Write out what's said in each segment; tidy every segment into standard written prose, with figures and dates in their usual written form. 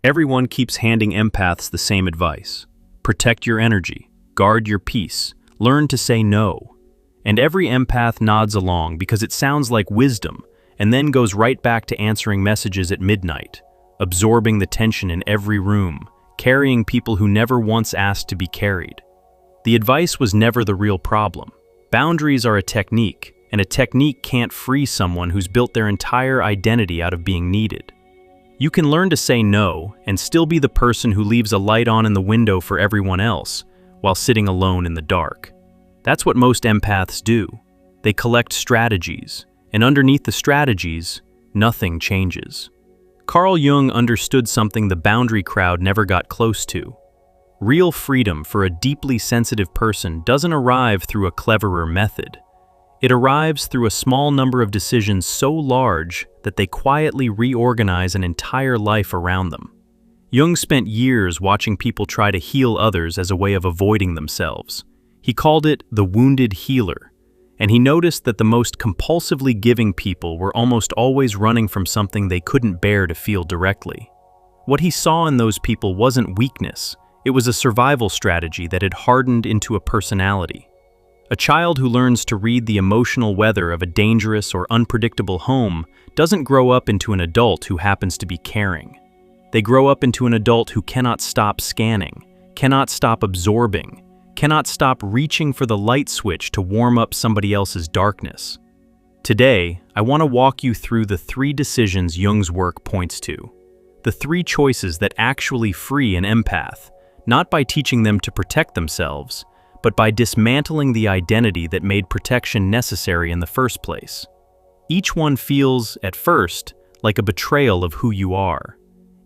Everyone keeps handing empaths the same advice. Protect your energy, guard your peace, learn to say no. And every empath nods along because it sounds like wisdom, and then goes right back to answering messages at midnight, absorbing the tension in every room, carrying people who never once asked to be carried. The advice was never the real problem. Boundaries are a technique, and a technique can't free someone who's built their entire identity out of being needed. You can learn to say no and still be the person who leaves a light on in the window for everyone else while sitting alone in the dark. That's what most empaths do. They collect strategies, and underneath the strategies, nothing changes. Carl Jung understood something the boundary crowd never got close to. Real freedom for a deeply sensitive person doesn't arrive through a cleverer method. It arrives through a small number of decisions so large that they quietly reorganize an entire life around them. Jung spent years watching people try to heal others as a way of avoiding themselves. He called it the wounded healer, and he noticed that the most compulsively giving people were almost always running from something they couldn't bear to feel directly. What he saw in those people wasn't weakness, it was a survival strategy that had hardened into a personality. A child who learns to read the emotional weather of a dangerous or unpredictable home doesn't grow up into an adult who happens to be caring. They grow up into an adult who cannot stop scanning, cannot stop absorbing, cannot stop reaching for the light switch to warm up somebody else's darkness. Today, I want to walk you through the 3 decisions Jung's work points to. The 3 choices that actually free an empath, not by teaching them to protect themselves, but by dismantling the identity that made protection necessary in the first place. Each one feels, at first, like a betrayal of who you are,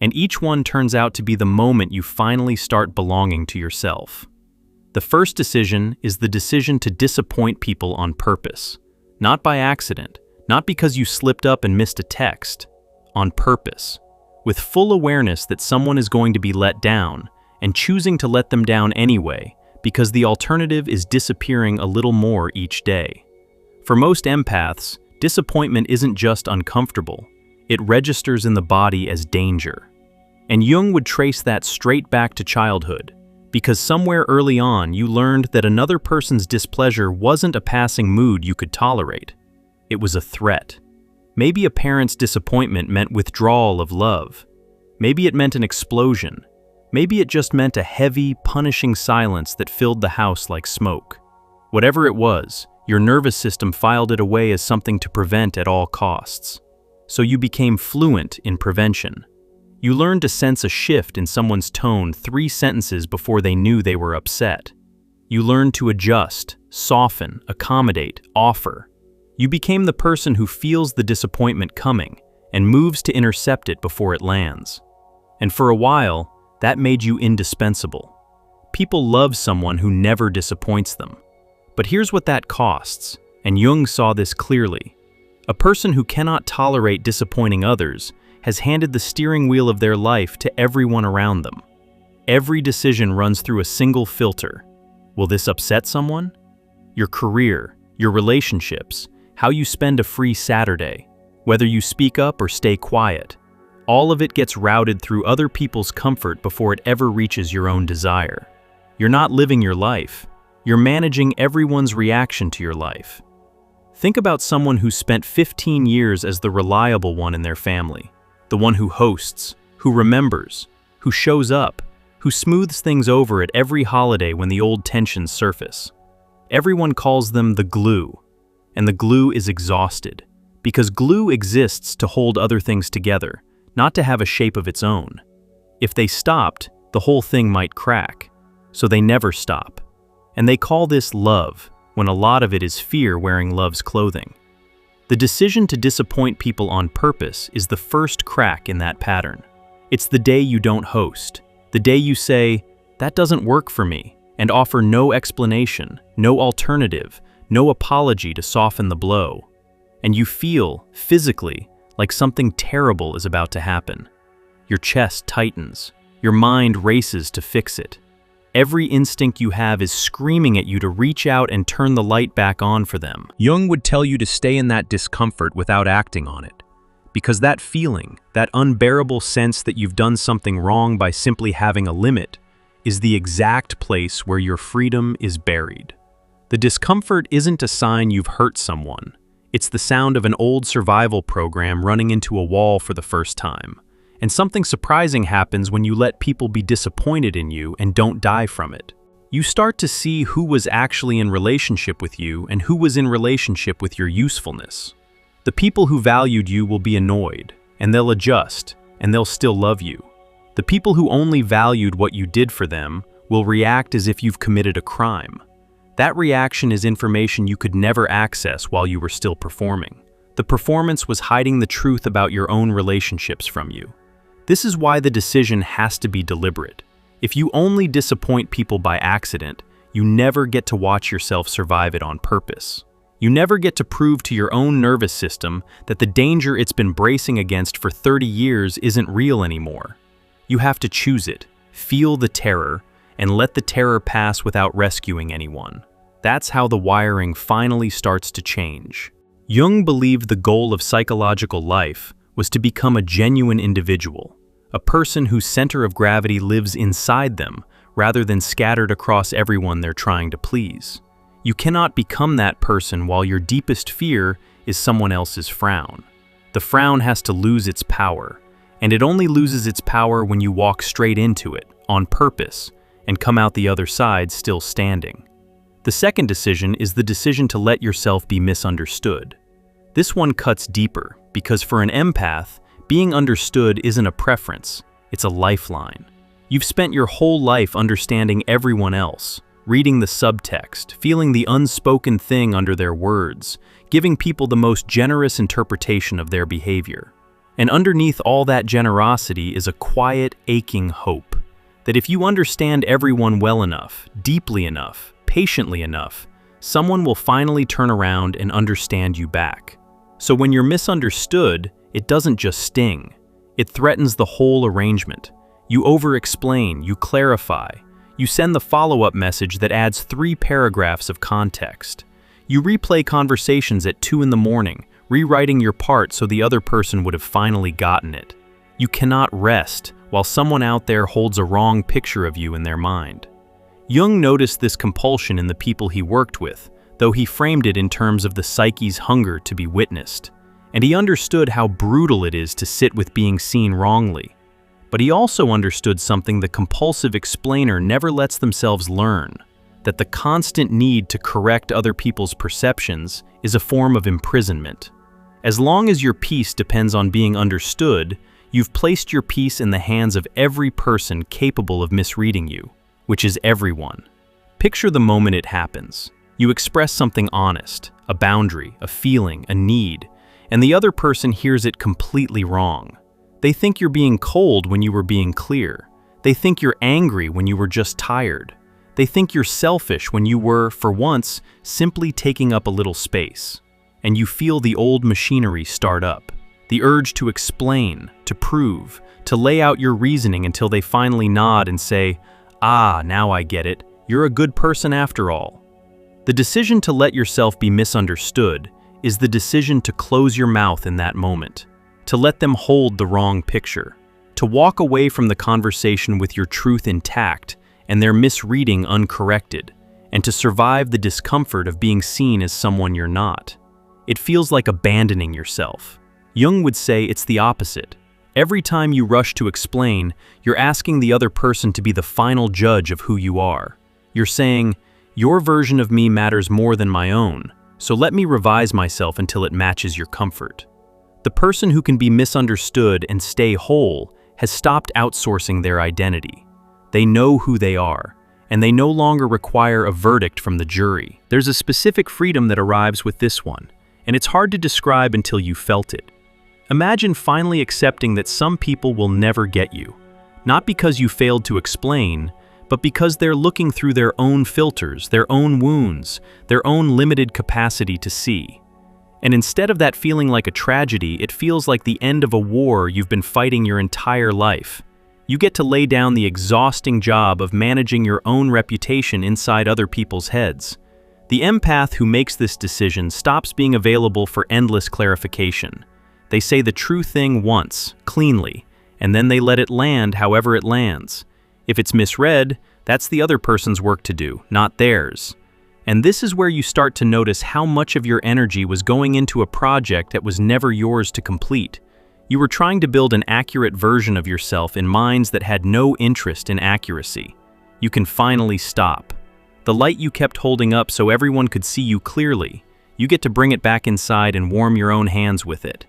and each one turns out to be the moment you finally start belonging to yourself. The first decision is the decision to disappoint people on purpose, not by accident, not because you slipped up and missed a text, on purpose, with full awareness that someone is going to be let down, and choosing to let them down anyway, because the alternative is disappearing a little more each day. For most empaths, disappointment isn't just uncomfortable, it registers in the body as danger. And Jung would trace that straight back to childhood, because somewhere early on you learned that another person's displeasure wasn't a passing mood you could tolerate. It was a threat. Maybe a parent's disappointment meant withdrawal of love. Maybe it meant an explosion. Maybe it just meant a heavy, punishing silence that filled the house like smoke. Whatever it was, your nervous system filed it away as something to prevent at all costs. So you became fluent in prevention. You learned to sense a shift in someone's tone 3 sentences before they knew they were upset. You learned to adjust, soften, accommodate, offer. You became the person who feels the disappointment coming and moves to intercept it before it lands. And for a while, that made you indispensable. People love someone who never disappoints them. But here's what that costs, and Jung saw this clearly. A person who cannot tolerate disappointing others has handed the steering wheel of their life to everyone around them. Every decision runs through a single filter. Will this upset someone? Your career, your relationships, how you spend a free Saturday, whether you speak up or stay quiet. All of it gets routed through other people's comfort before it ever reaches your own desire. You're not living your life. You're managing everyone's reaction to your life. Think about someone who spent 15 years as the reliable one in their family, the one who hosts, who remembers, who shows up, who smooths things over at every holiday when the old tensions surface. Everyone calls them the glue, and the glue is exhausted, because glue exists to hold other things together, not to have a shape of its own. If they stopped, the whole thing might crack, so they never stop. And they call this love, when a lot of it is fear wearing love's clothing. The decision to disappoint people on purpose is the first crack in that pattern. It's the day you don't host, the day you say, "That doesn't work for me," and offer no explanation, no alternative, no apology to soften the blow. And you feel, physically, like something terrible is about to happen. Your chest tightens. Your mind races to fix it. Every instinct you have is screaming at you to reach out and turn the light back on for them. Jung would tell you to stay in that discomfort without acting on it, Because that feeling, that unbearable sense that you've done something wrong by simply having a limit, is the exact place where your freedom is buried. The discomfort isn't a sign you've hurt someone. It's the sound of an old survival program running into a wall for the first time. And something surprising happens when you let people be disappointed in you and don't die from it. You start to see who was actually in relationship with you and who was in relationship with your usefulness. The people who valued you will be annoyed, and they'll adjust, and they'll still love you. The people who only valued what you did for them will react as if you've committed a crime. That reaction is information you could never access while you were still performing. The performance was hiding the truth about your own relationships from you. This is why the decision has to be deliberate. If you only disappoint people by accident, you never get to watch yourself survive it on purpose. You never get to prove to your own nervous system that the danger it's been bracing against for 30 years isn't real anymore. You have to choose it, feel the terror, and let the terror pass without rescuing anyone. That's how the wiring finally starts to change. Jung believed the goal of psychological life was to become a genuine individual, a person whose center of gravity lives inside them rather than scattered across everyone they're trying to please. You cannot become that person while your deepest fear is someone else's frown. The frown has to lose its power, and it only loses its power when you walk straight into it, on purpose, and come out the other side still standing. The second decision is the decision to let yourself be misunderstood. This one cuts deeper, because for an empath, being understood isn't a preference, it's a lifeline. You've spent your whole life understanding everyone else, reading the subtext, feeling the unspoken thing under their words, giving people the most generous interpretation of their behavior. And underneath all that generosity is a quiet, aching hope that if you understand everyone well enough, deeply enough, patiently enough, someone will finally turn around and understand you back. So when you're misunderstood, it doesn't just sting. It threatens the whole arrangement. You over-explain, you clarify. You send the follow-up message that adds 3 paragraphs of context. You replay conversations at 2 in the morning, rewriting your part so the other person would have finally gotten it. You cannot rest while someone out there holds a wrong picture of you in their mind. Jung noticed this compulsion in the people he worked with, though he framed it in terms of the psyche's hunger to be witnessed. And he understood how brutal it is to sit with being seen wrongly. But he also understood something the compulsive explainer never lets themselves learn, that the constant need to correct other people's perceptions is a form of imprisonment. As long as your peace depends on being understood, you've placed your peace in the hands of every person capable of misreading you, which is everyone. Picture the moment it happens. You express something honest, a boundary, a feeling, a need, and the other person hears it completely wrong. They think you're being cold when you were being clear. They think you're angry when you were just tired. They think you're selfish when you were, for once, simply taking up a little space. And you feel the old machinery start up. The urge to explain, to prove, to lay out your reasoning until they finally nod and say, "Ah, now I get it. You're a good person after all." The decision to let yourself be misunderstood is the decision to close your mouth in that moment, to let them hold the wrong picture, to walk away from the conversation with your truth intact and their misreading uncorrected, and to survive the discomfort of being seen as someone you're not. It feels like abandoning yourself. Jung would say it's the opposite. Every time you rush to explain, you're asking the other person to be the final judge of who you are. You're saying, "Your version of me matters more than my own, so let me revise myself until it matches your comfort." The person who can be misunderstood and stay whole has stopped outsourcing their identity. They know who they are, and they no longer require a verdict from the jury. There's a specific freedom that arrives with this one, and it's hard to describe until you felt it. Imagine finally accepting that some people will never get you, not because you failed to explain, but because they're looking through their own filters, their own wounds, their own limited capacity to see. And instead of that feeling like a tragedy, it feels like the end of a war you've been fighting your entire life. You get to lay down the exhausting job of managing your own reputation inside other people's heads. The empath who makes this decision stops being available for endless clarification. They say the true thing once, cleanly, and then they let it land however it lands. If it's misread, that's the other person's work to do, not theirs. And this is where you start to notice how much of your energy was going into a project that was never yours to complete. You were trying to build an accurate version of yourself in minds that had no interest in accuracy. You can finally stop. The light you kept holding up so everyone could see you clearly, you get to bring it back inside and warm your own hands with it.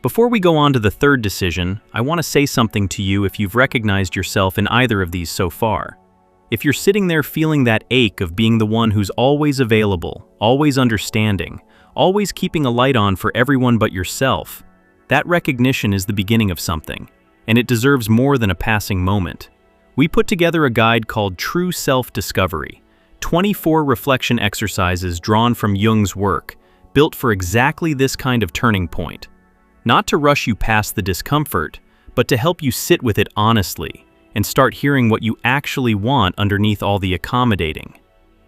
Before we go on to the third decision, I want to say something to you if you've recognized yourself in either of these so far. If you're sitting there feeling that ache of being the one who's always available, always understanding, always keeping a light on for everyone but yourself, that recognition is the beginning of something, and it deserves more than a passing moment. We put together a guide called True Self-Discovery, 24 reflection exercises drawn from Jung's work, built for exactly this kind of turning point. Not to rush you past the discomfort, but to help you sit with it honestly and start hearing what you actually want underneath all the accommodating.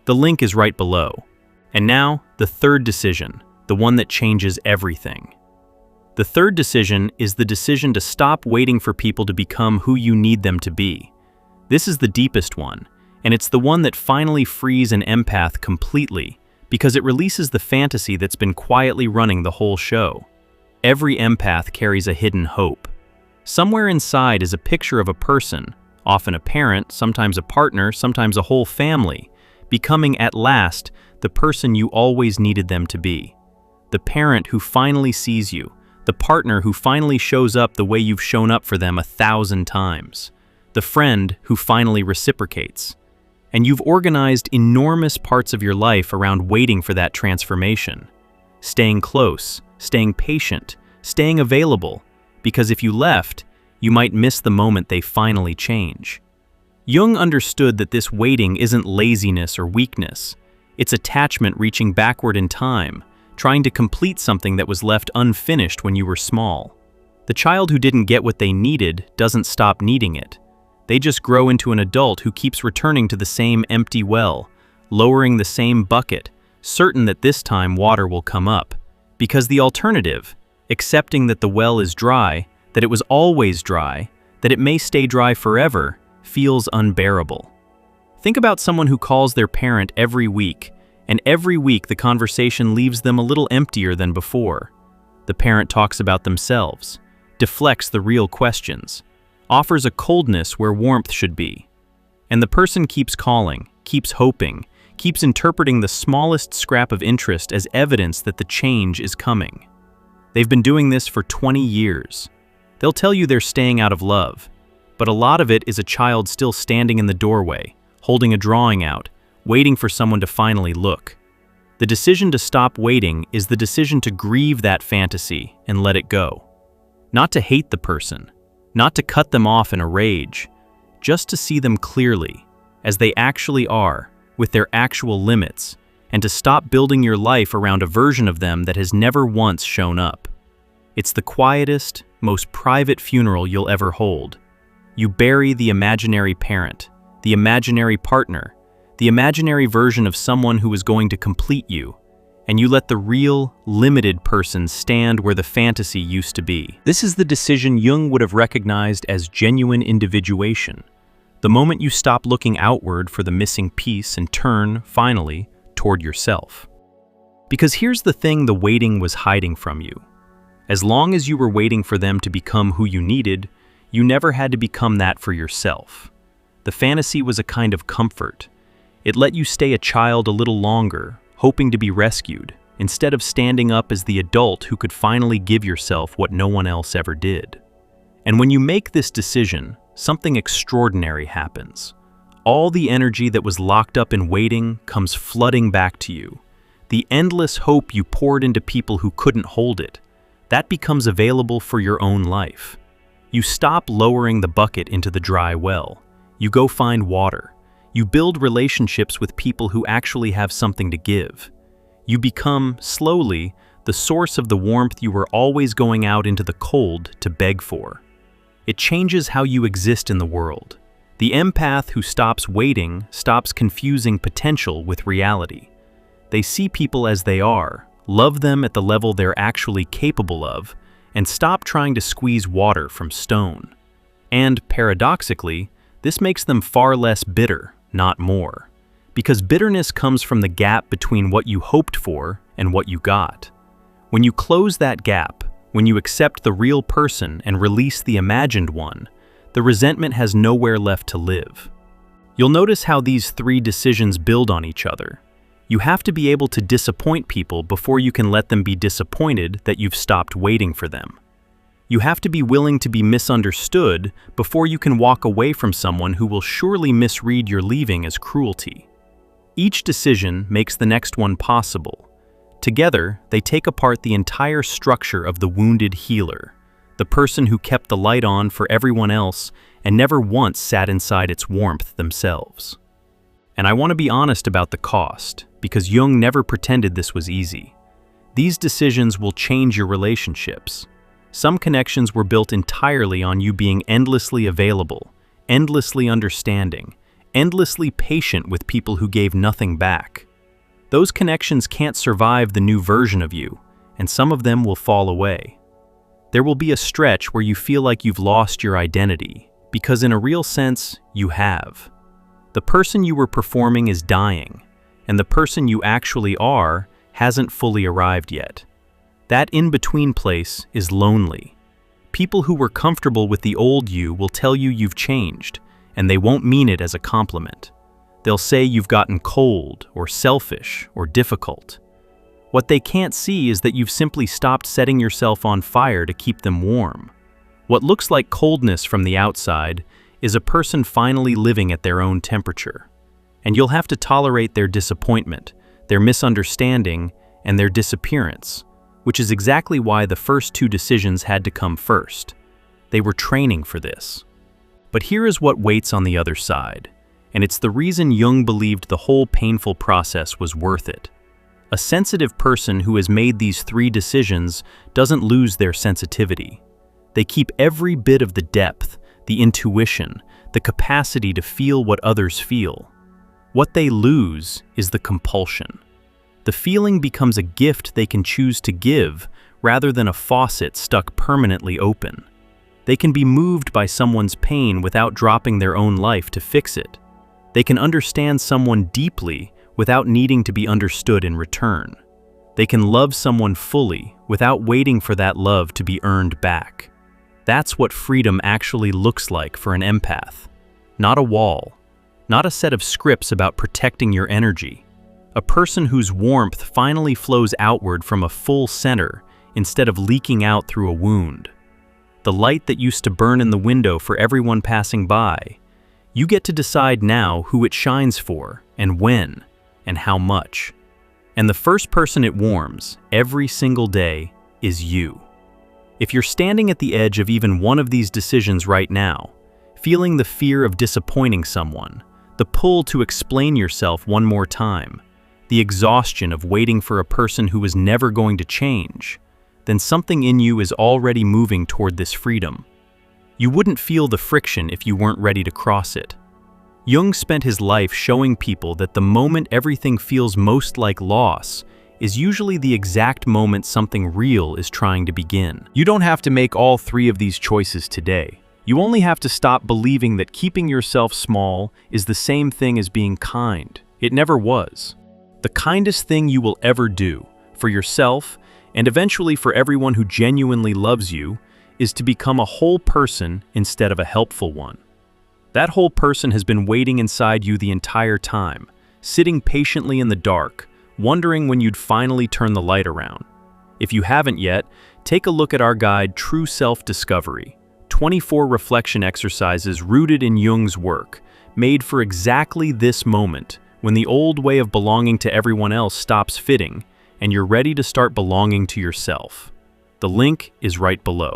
The link is right below. And now, the third decision, the one that changes everything. The third decision is the decision to stop waiting for people to become who you need them to be. This is the deepest one, and it's the one that finally frees an empath completely because it releases the fantasy that's been quietly running the whole show. Every empath carries a hidden hope. Somewhere inside is a picture of a person, often a parent, sometimes a partner, sometimes a whole family, becoming at last the person you always needed them to be. The parent who finally sees you, the partner who finally shows up the way you've shown up for them 1,000 times, the friend who finally reciprocates. And you've organized enormous parts of your life around waiting for that transformation. Staying close, staying patient, staying available, because if you left, you might miss the moment they finally change. Jung understood that this waiting isn't laziness or weakness. It's attachment reaching backward in time, trying to complete something that was left unfinished when you were small. The child who didn't get what they needed doesn't stop needing it. They just grow into an adult who keeps returning to the same empty well, lowering the same bucket, certain that this time water will come up. Because the alternative, accepting that the well is dry, that it was always dry, that it may stay dry forever, feels unbearable. Think about someone who calls their parent every week, and every week the conversation leaves them a little emptier than before. The parent talks about themselves, deflects the real questions, offers a coldness where warmth should be. And the person keeps calling, keeps hoping, keeps interpreting the smallest scrap of interest as evidence that the change is coming. They've been doing this for 20 years. They'll tell you they're staying out of love, but a lot of it is a child still standing in the doorway, holding a drawing out, waiting for someone to finally look. The decision to stop waiting is the decision to grieve that fantasy and let it go. Not to hate the person, not to cut them off in a rage, just to see them clearly, as they actually are, with their actual limits, and to stop building your life around a version of them that has never once shown up. It's the quietest, most private funeral you'll ever hold. You bury the imaginary parent, the imaginary partner, the imaginary version of someone who is going to complete you, and you let the real, limited person stand where the fantasy used to be. This is the decision Jung would have recognized as genuine individuation. The moment you stop looking outward for the missing piece and turn, finally, toward yourself. Because here's the thing the waiting was hiding from you. As long as you were waiting for them to become who you needed, you never had to become that for yourself. The fantasy was a kind of comfort. It let you stay a child a little longer, hoping to be rescued, instead of standing up as the adult who could finally give yourself what no one else ever did. And when you make this decision, something extraordinary happens. All the energy that was locked up in waiting comes flooding back to you. The endless hope you poured into people who couldn't hold it, that becomes available for your own life. You stop lowering the bucket into the dry well. You go find water. You build relationships with people who actually have something to give. You become, slowly, the source of the warmth you were always going out into the cold to beg for. It changes how you exist in the world. The empath who stops waiting stops confusing potential with reality. They see people as they are, love them at the level they're actually capable of, and stop trying to squeeze water from stone. And, paradoxically, this makes them far less bitter, not more. Because bitterness comes from the gap between what you hoped for and what you got. When you close that gap, when you accept the real person and release the imagined one, the resentment has nowhere left to live. You'll notice how these three decisions build on each other. You have to be able to disappoint people before you can let them be disappointed that you've stopped waiting for them. You have to be willing to be misunderstood before you can walk away from someone who will surely misread your leaving as cruelty. Each decision makes the next one possible. Together, they take apart the entire structure of the wounded healer, the person who kept the light on for everyone else and never once sat inside its warmth themselves. And I want to be honest about the cost, because Jung never pretended this was easy. These decisions will change your relationships. Some connections were built entirely on you being endlessly available, endlessly understanding, endlessly patient with people who gave nothing back. Those connections can't survive the new version of you, and some of them will fall away. There will be a stretch where you feel like you've lost your identity, because in a real sense, you have. The person you were performing is dying, and the person you actually are hasn't fully arrived yet. That in-between place is lonely. People who were comfortable with the old you will tell you you've changed, and they won't mean it as a compliment. They'll say you've gotten cold, or selfish, or difficult. What they can't see is that you've simply stopped setting yourself on fire to keep them warm. What looks like coldness from the outside is a person finally living at their own temperature. And you'll have to tolerate their disappointment, their misunderstanding, and their disappearance, which is exactly why the first two decisions had to come first. They were training for this. But here is what waits on the other side, and it's the reason Jung believed the whole painful process was worth it. A sensitive person who has made these three decisions doesn't lose their sensitivity. They keep every bit of the depth, the intuition, the capacity to feel what others feel. What they lose is the compulsion. The feeling becomes a gift they can choose to give rather than a faucet stuck permanently open. They can be moved by someone's pain without dropping their own life to fix it. They can understand someone deeply without needing to be understood in return. They can love someone fully without waiting for that love to be earned back. That's what freedom actually looks like for an empath. Not a wall, not a set of scripts about protecting your energy. A person whose warmth finally flows outward from a full center instead of leaking out through a wound. The light that used to burn in the window for everyone passing by, you get to decide now who it shines for, and when, and how much. And the first person it warms, every single day, is you. If you're standing at the edge of even one of these decisions right now, feeling the fear of disappointing someone, the pull to explain yourself one more time, the exhaustion of waiting for a person who is never going to change, then something in you is already moving toward this freedom. You wouldn't feel the friction if you weren't ready to cross it. Jung spent his life showing people that the moment everything feels most like loss is usually the exact moment something real is trying to begin. You don't have to make all three of these choices today. You only have to stop believing that keeping yourself small is the same thing as being kind. It never was. The kindest thing you will ever do, for yourself, and eventually for everyone who genuinely loves you, is to become a whole person instead of a helpful one. That whole person has been waiting inside you the entire time, sitting patiently in the dark, wondering when you'd finally turn the light around. If you haven't yet, take a look at our guide, True Self-Discovery, 24 reflection exercises rooted in Jung's work, made for exactly this moment, when the old way of belonging to everyone else stops fitting, and you're ready to start belonging to yourself. The link is right below.